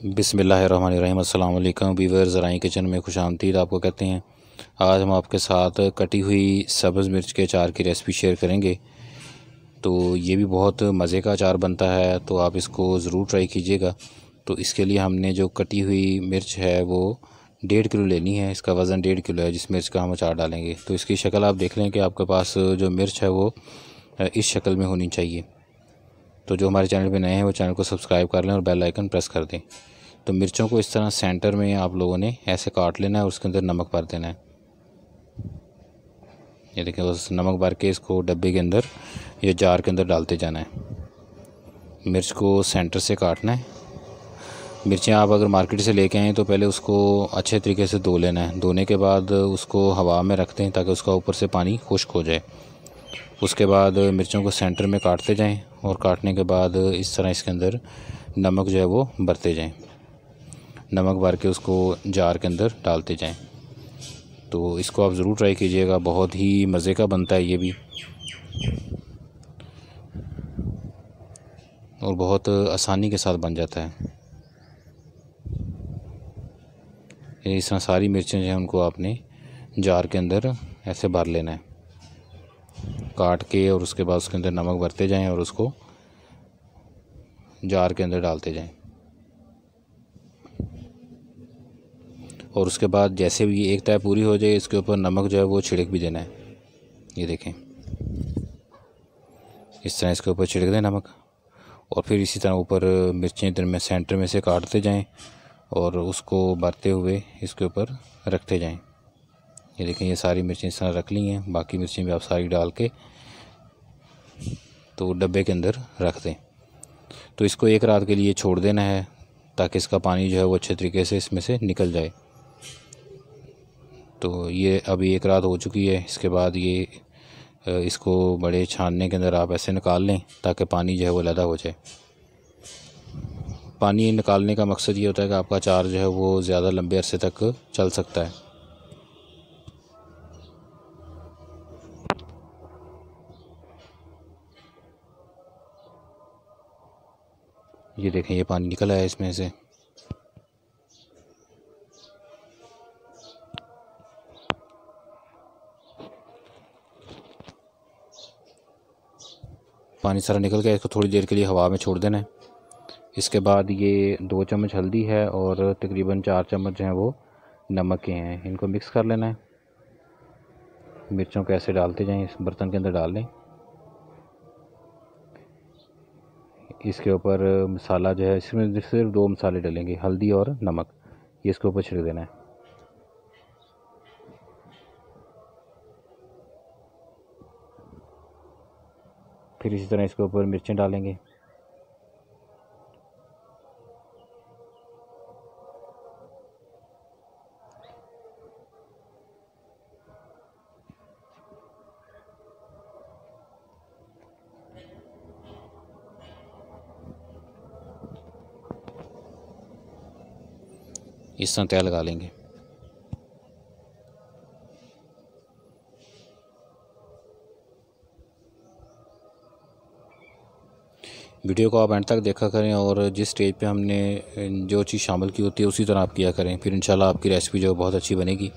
बिस्मिल्लाहिर्रहमानिर्रहीम। अस्सलाम वालेकुम व्यूअर्स, ज़राई किचन में खुशामदीद आपको कहते हैं। आज हम आपके साथ कटी हुई सब्ज़ मिर्च के अचार की रेसिपी शेयर करेंगे। तो ये भी बहुत मज़े का अचार बनता है, तो आप इसको ज़रूर ट्राई कीजिएगा। तो इसके लिए हमने जो कटी हुई मिर्च है वो 1.5 किलो लेनी है। इसका वज़न 1.5 किलो है जिस मिर्च का हम अचार डालेंगे। तो इसकी शक्ल आप देख लें कि आपके पास जो मिर्च है वो इस शक्ल में होनी चाहिए। तो जो हमारे चैनल पे नए हैं वो चैनल को सब्सक्राइब कर लें और बेल आइकन प्रेस कर दें। तो मिर्चों को इस तरह सेंटर में आप लोगों ने ऐसे काट लेना है और उसके अंदर नमक भर देना है। ये देखें, उस नमक भर के इसको डब्बे के अंदर या जार के अंदर डालते जाना है। मिर्च को सेंटर से काटना है। मिर्चें आप अगर मार्केट से लेके आएँ तो पहले उसको अच्छे तरीके से धो लेना है। धोने के बाद उसको हवा में रख दें ताकि उसका ऊपर से पानी खुश्क हो जाए। उसके बाद मिर्चों को सेंटर में काटते जाएं और काटने के बाद इस तरह इसके अंदर नमक जो है वो भरते जाएं। नमक भर के उसको जार के अंदर डालते जाएं। तो इसको आप ज़रूर ट्राई कीजिएगा, बहुत ही मज़े का बनता है ये भी, और बहुत आसानी के साथ बन जाता है। इस तरह सारी मिर्चें जो हैं उनको आपने जार के अंदर ऐसे भर लेना है काट के, और उसके बाद उसके अंदर नमक भरते जाएं और उसको जार के अंदर डालते जाएं। और उसके बाद जैसे भी एक तय पूरी हो जाए इसके ऊपर नमक जो है वो छिड़क भी देना है। ये देखें, इस तरह इसके ऊपर छिड़क दें नमक, और फिर इसी तरह ऊपर मिर्चें इधर में सेंटर में से काटते जाएं और उसको भरते हुए इसके ऊपर रखते जाएं। ये देखें, ये सारी मिर्चें इस तरह रख ली हैं। बाकी मिर्चें भी आप सारी डाल के तो डब्बे के अंदर रख दें। तो इसको एक रात के लिए छोड़ देना है ताकि इसका पानी जो है वो अच्छे तरीके से इसमें से निकल जाए। तो ये अभी एक रात हो चुकी है। इसके बाद ये इसको बड़े छानने के अंदर आप ऐसे निकाल लें ताकि पानी जो है वो अलग हो जाए। पानी निकालने का मकसद ये होता है कि आपका अचार जो है वो ज़्यादा लंबे अरसे तक चल सकता है। ये देखें, ये पानी निकल आया इसमें से। पानी सारा निकल गया। इसको थोड़ी देर के लिए हवा में छोड़ देना है। इसके बाद ये 2 चम्मच हल्दी है और तकरीबन 4 चम्मच जो हैं वो नमक के हैं। इनको मिक्स कर लेना है। मिर्चों को ऐसे डालते जाएं, इस बर्तन के अंदर डाल लें। इसके ऊपर मसाला जो है, इसमें सिर्फ 2 मसाले डलेंगे, हल्दी और नमक। ये इसके ऊपर छिड़क देना है। फिर इसी तरह इसके ऊपर मिर्चें डालेंगे। इस तरह तय लगा लेंगे। वीडियो को आप एंड तक देखा करें और जिस स्टेज पे हमने जो चीज़ शामिल की होती है उसी तरह आप किया करें। फिर इंशाल्लाह आपकी रेसिपी जो बहुत अच्छी बनेगी।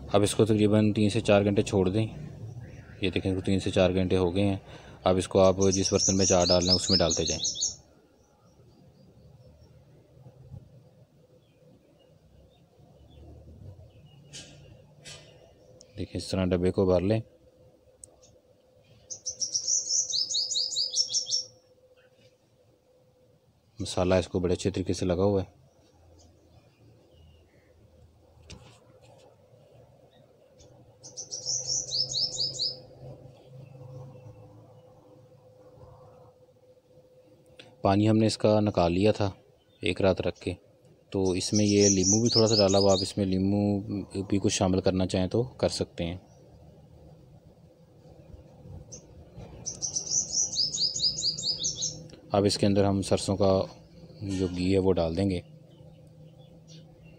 अब इसको तकरीबन 3 से 4 घंटे छोड़ दें। ये देखें, 3 से 4 घंटे हो गए हैं। अब इसको आप जिस बर्तन में अचार डालना है उसमें डालते जाएं। देखिए, इस तरह डब्बे को भर लें। मसाला इसको बड़े अच्छे तरीके से लगा हुआ है। पानी हमने इसका निकाल लिया था एक रात रख के। तो इसमें ये नींबू भी थोड़ा सा डाला हुआ, आप इसमें नींबू भी कुछ शामिल करना चाहें तो कर सकते हैं। अब इसके अंदर हम सरसों का जो घी है वो डाल देंगे।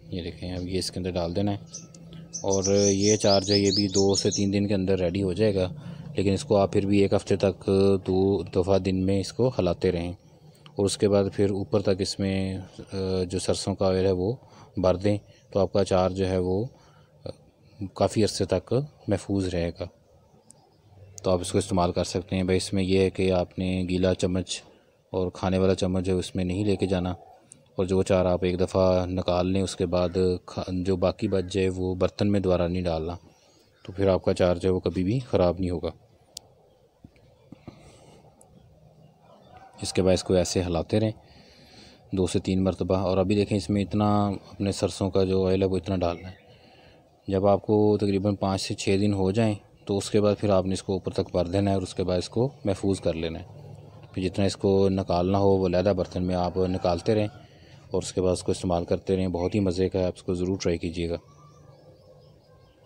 ये देखें, अब ये इसके अंदर डाल देना है। और ये अचार जो है ये भी 2 से 3 दिन के अंदर रेडी हो जाएगा, लेकिन इसको आप फिर भी 1 हफ़्ते तक 2 दफ़ा दिन में इसको हिलाते रहें। और उसके बाद फिर ऊपर तक इसमें जो सरसों का ऑयल है वो भर दें, तो आपका अचार जो है वो काफ़ी अरसे तक महफूज रहेगा। तो आप इसको इस्तेमाल कर सकते हैं। भाई इसमें यह है कि आपने गीला चम्मच और खाने वाला चम्मच है उसमें नहीं लेके जाना, और जो अचार आप एक दफ़ा निकाल लें उसके बाद जो बाकी बच जाए वो बर्तन में दोबारा नहीं डालना, तो फिर आपका अचार जो है वो कभी भी ख़राब नहीं होगा। इसके बाद इसको ऐसे हिलाते रहें 2 से 3 मरतबा। और अभी देखें इसमें इतना अपने सरसों का जो ऑयल है वो इतना डालना है। जब आपको तकरीबन 5 से 6 दिन हो जाएं तो उसके बाद फिर आपने इसको ऊपर तक भर देना है और उसके बाद इसको महफूज कर लेना है। फिर जितना इसको निकालना हो वो अलहदा बर्तन में आप निकालते रहें और उसके बाद उसको इस्तेमाल करते रहें। बहुत ही मज़े का है, आप इसको ज़रूर ट्राई कीजिएगा।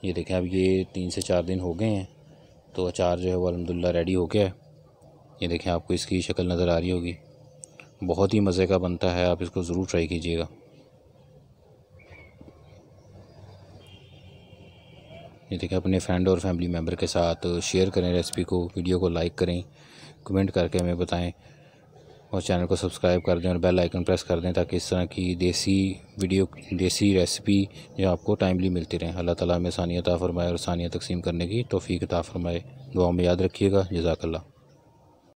ये देखें, अब ये 3 से 4 दिन हो गए हैं तो अचार जो है वो अल्हम्दुलिल्लाह रेडी हो गया है। ये देखें, आपको इसकी शक्ल नज़र आ रही होगी, बहुत ही मज़े का बनता है, आप इसको ज़रूर ट्राई कीजिएगा। ये देखें, अपने फ्रेंड और फैमिली मेम्बर के साथ शेयर करें रेसिपी को, वीडियो को लाइक करें, कमेंट करके हमें बताएं और चैनल को सब्सक्राइब कर दें और बेल आइकन प्रेस कर दें ताकि इस तरह की देसी रेसिपी जो आपको टाइमली मिलती रहे। अल्लाह ताला हमें आसानी अता फ़रमाए और आसानियाँ तकसीम करने की तौफ़ीक अता फ़रमाए। दुआ में याद रखिएगा। जज़ाकल्लाह।